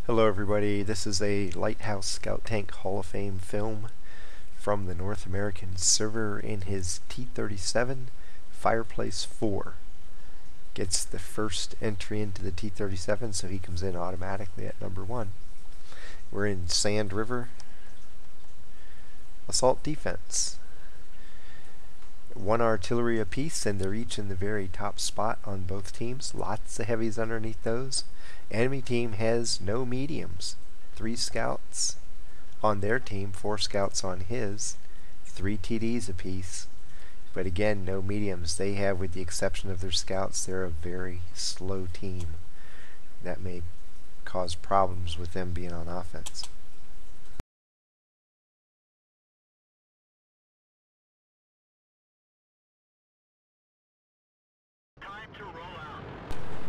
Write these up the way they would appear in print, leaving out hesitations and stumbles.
Hello everybody, this is a Lighthouse Scout Tank Hall of Fame film from the North American server in his T37 Fireplace4. Gets the first entry into the T37, so he comes in automatically at number 1. We're in Sand River Assault Defense. 1 artillery apiece, and they're each in the very top spot on both teams. Lots of heavies underneath those. Enemy team has no mediums. 3 scouts on their team, 4 scouts on his. 3 TDs apiece. But again, no mediums. They have, with the exception of their scouts, they're a very slow team. That may cause problems with them being on offense.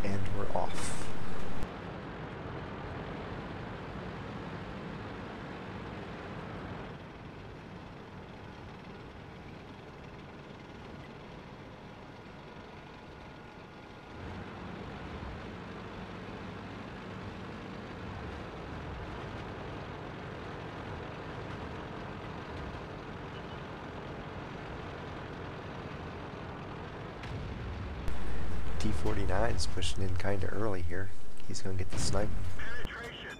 And we're off. T39 is pushing in kind of early here. He's going to get the snipe. Penetration.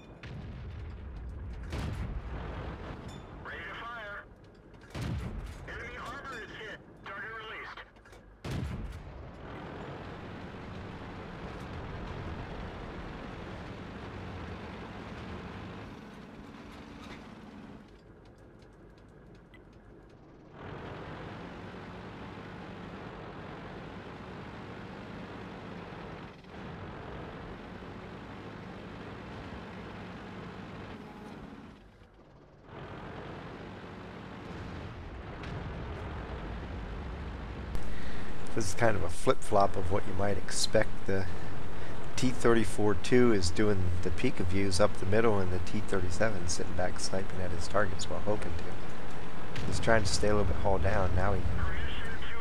Ready to fire. Enemy armor is hit. Target released. This is kind of a flip-flop of what you might expect. The T34-2 is doing the Pika views up the middle, and the T37 sitting back sniping at his targets while hoping to. He's trying to stay a little bit hauled down. Now he can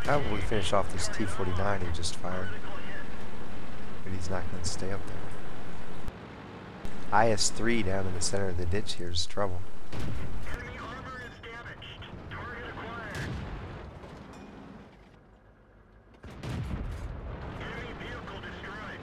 probably finish off this T49 he just fired. But he's not going to stay up there. IS-3 down in the center of the ditch here is trouble. Enemy armor is damaged. Target acquired. Enemy vehicle destroyed.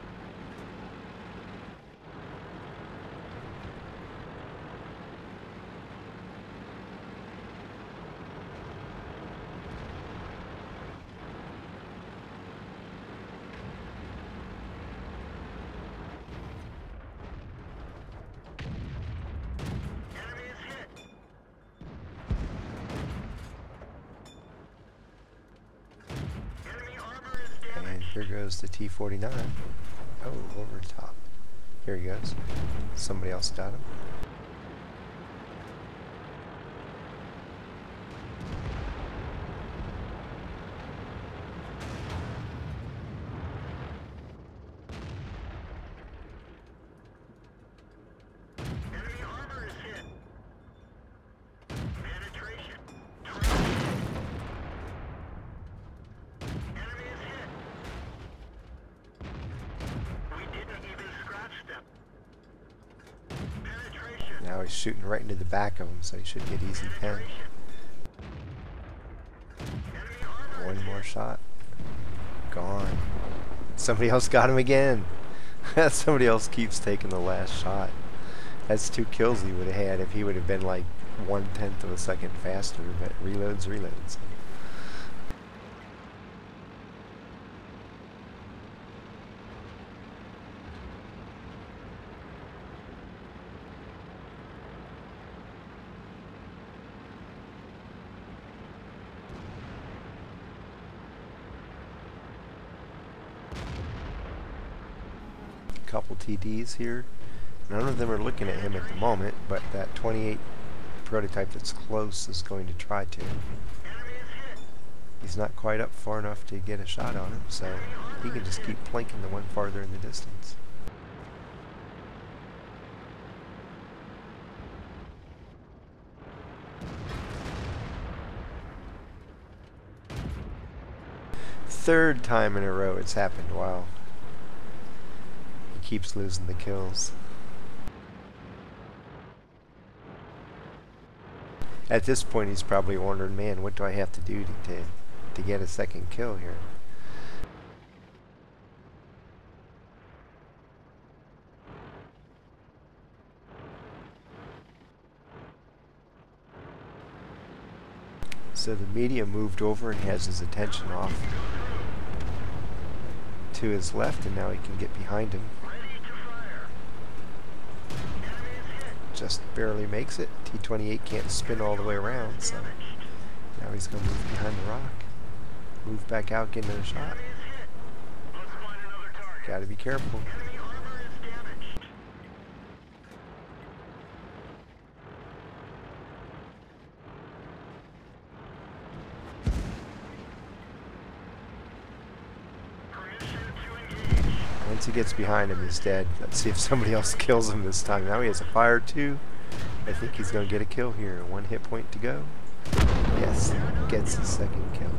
Enemy is hit. Enemy armor is And damaged. here goes the T49. Oh, over the top. Here he goes. Somebody else got him. Enemy armor is hit. Penetration. Target. Enemy is hit. We didn't even scratch them. Penetration. Now he's shooting right into the back of him, so he should get easy pen. Penetration. Enemy armor is One more hit. shot. Gone. Somebody else got him again. Somebody else keeps taking the last shot. That's 2 kills he would have had if he would have been like 1/10 of a second faster, but reloads. Couple TDs here. None of them are looking at him at the moment, but that 28 prototype that's close is going to try to. Enemy is hit. He's not quite up far enough to get a shot on him, so he can just keep plinking the one farther in the distance. Third time in a row it's happened. Wow. He keeps losing the kills. At this point, he's probably wondering, man, what do I have to do to get a second kill here? So the medium moved over and has his attention off to his left, and now he can get behind him. Just barely makes it. T28 can't spin all the way around, so now he's going to move behind the rock. Move back out, get another shot. Gotta be careful. Once he gets behind him, he's dead. Let's see if somebody else kills him this time. Now he has a fire too. I think he's going to get a kill here. 1 hit point to go. Yes, gets his second kill.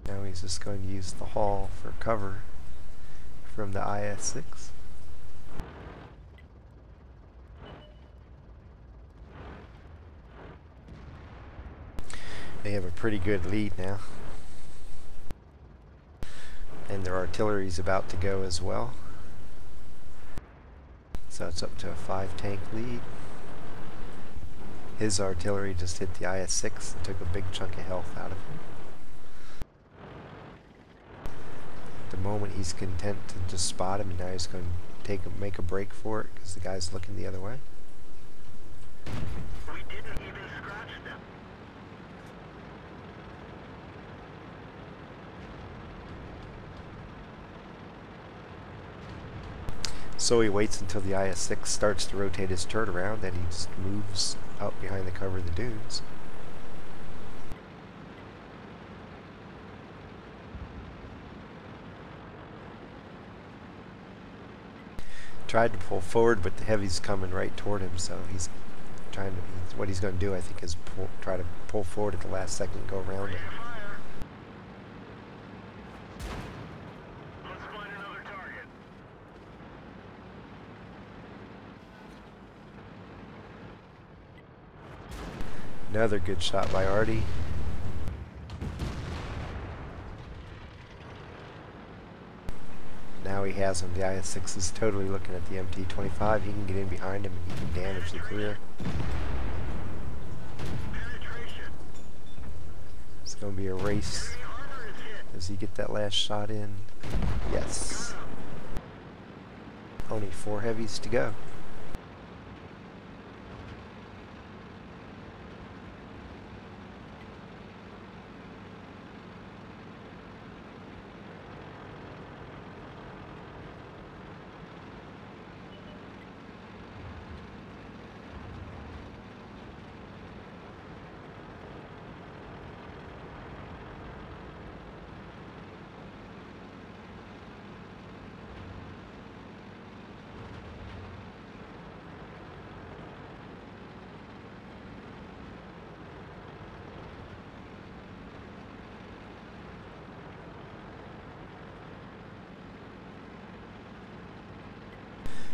Now he's just going to use the hall for cover from the IS-6. They have a pretty good lead now. And their artillery's about to go as well. So it's up to a 5-tank lead. His artillery just hit the IS-6 and took a big chunk of health out of him. At the moment he's content to just spot him, and now he's going to make a break for it because the guy's looking the other way. We didn't even scratch them. So he waits until the IS-6 starts to rotate his turret around, then he just moves out behind the cover of the dunes. Tried to pull forward, but the heavy's coming right toward him, so he's trying to. What he's going to do, I think, is try to pull forward at the last second and go around it. Let's find another target. Another good shot by Artie. Now he has him. The IS-6 is totally looking at the MT-25. He can get in behind him and he can damage the clear. It's going to be a race. Does he get that last shot in? Yes. Only 4 heavies to go.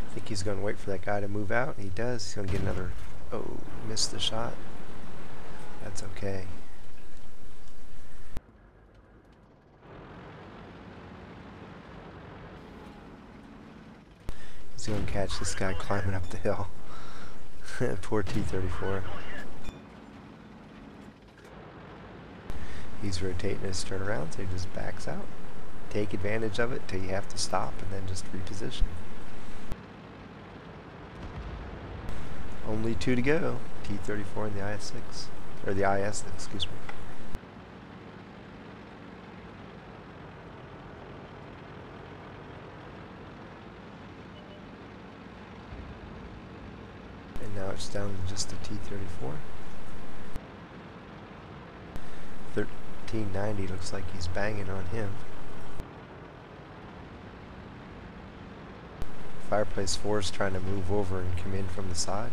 I think he's going to wait for that guy to move out. He does. He's going to get another. Oh, missed the shot. That's okay. He's going to catch this guy climbing up the hill. Poor T-34. He's rotating his turnaround, so he just backs out. Take advantage of it till you have to stop and then just reposition. Only 2 to go. T-34 and the IS-6. Or the IS, excuse me. And now it's down to just the T-34. 1390 looks like he's banging on him. Fireplace4 is trying to move over and come in from the side.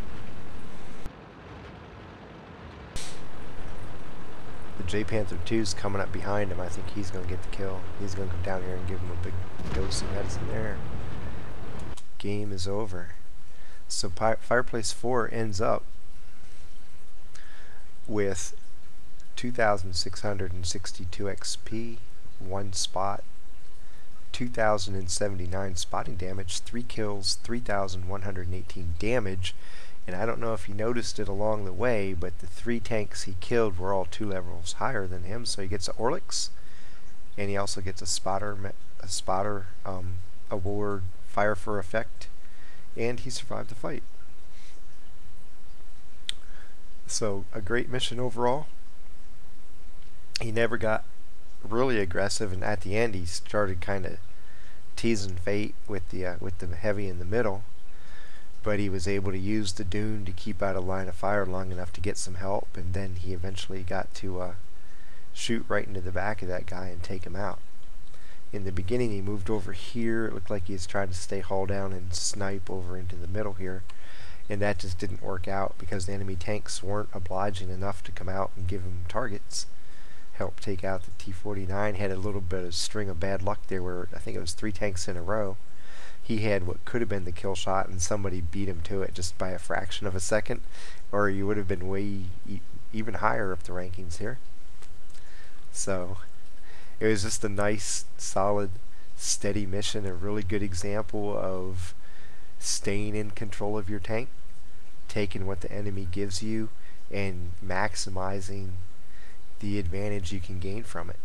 The J-Panther 2 is coming up behind him. I think he's going to get the kill. He's going to come down here and give him a big dose of medicine there. Game is over. So Fireplace 4 ends up with 2,662 XP, 1 spot, 2,079 spotting damage, 3 kills, 3,118 damage. And I don't know if you noticed it along the way, but the 3 tanks he killed were all 2 levels higher than him. So he gets an Orliks, and he also gets a spotter award, fire for effect, and he survived the fight. So a great mission overall. He never got really aggressive, and at the end he started kind of teasing fate with the heavy in the middle, but he was able to use the dune to keep out of line of fire long enough to get some help, and then he eventually got to shoot right into the back of that guy and take him out. In the beginning he moved over here. It looked like he was trying to stay hull down and snipe over into the middle here, and that just didn't work out because the enemy tanks weren't obliging enough to come out and give him targets. Help take out the T39. Had a little bit of string of bad luck there where I think it was 3 tanks in a row. He had what could have been the kill shot, and somebody beat him to it just by a fraction of a second, or he would have been way even higher up the rankings here. So it was just a nice, solid, steady mission, a really good example of staying in control of your tank, taking what the enemy gives you, and maximizing the advantage you can gain from it.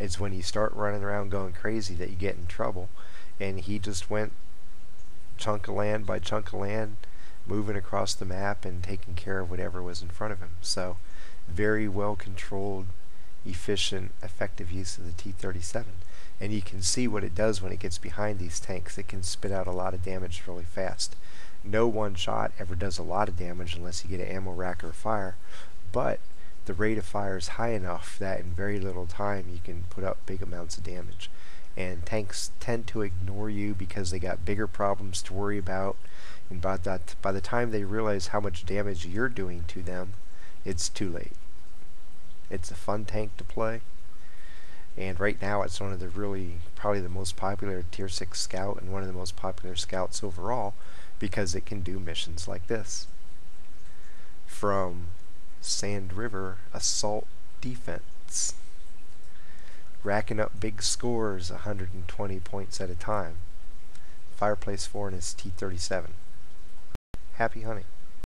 It's when you start running around going crazy that you get in trouble, and he just went chunk of land by chunk of land, moving across the map and taking care of whatever was in front of him. So very well controlled, efficient, effective use of the T37. And you can see what it does when it gets behind these tanks. It can spit out a lot of damage really fast. No one shot ever does a lot of damage unless you get an ammo rack or fire, but the rate of fire is high enough that in very little time you can put up big amounts of damage. And tanks tend to ignore you because they got bigger problems to worry about, and by the time they realize how much damage you're doing to them, it's too late. It's a fun tank to play, and right now it's one of the probably the most popular tier 6 scout and one of the most popular scouts overall because it can do missions like this. From Sand River Assault Defense, racking up big scores, 120 points at a time. Fireplace 4 and his T37. Happy hunting.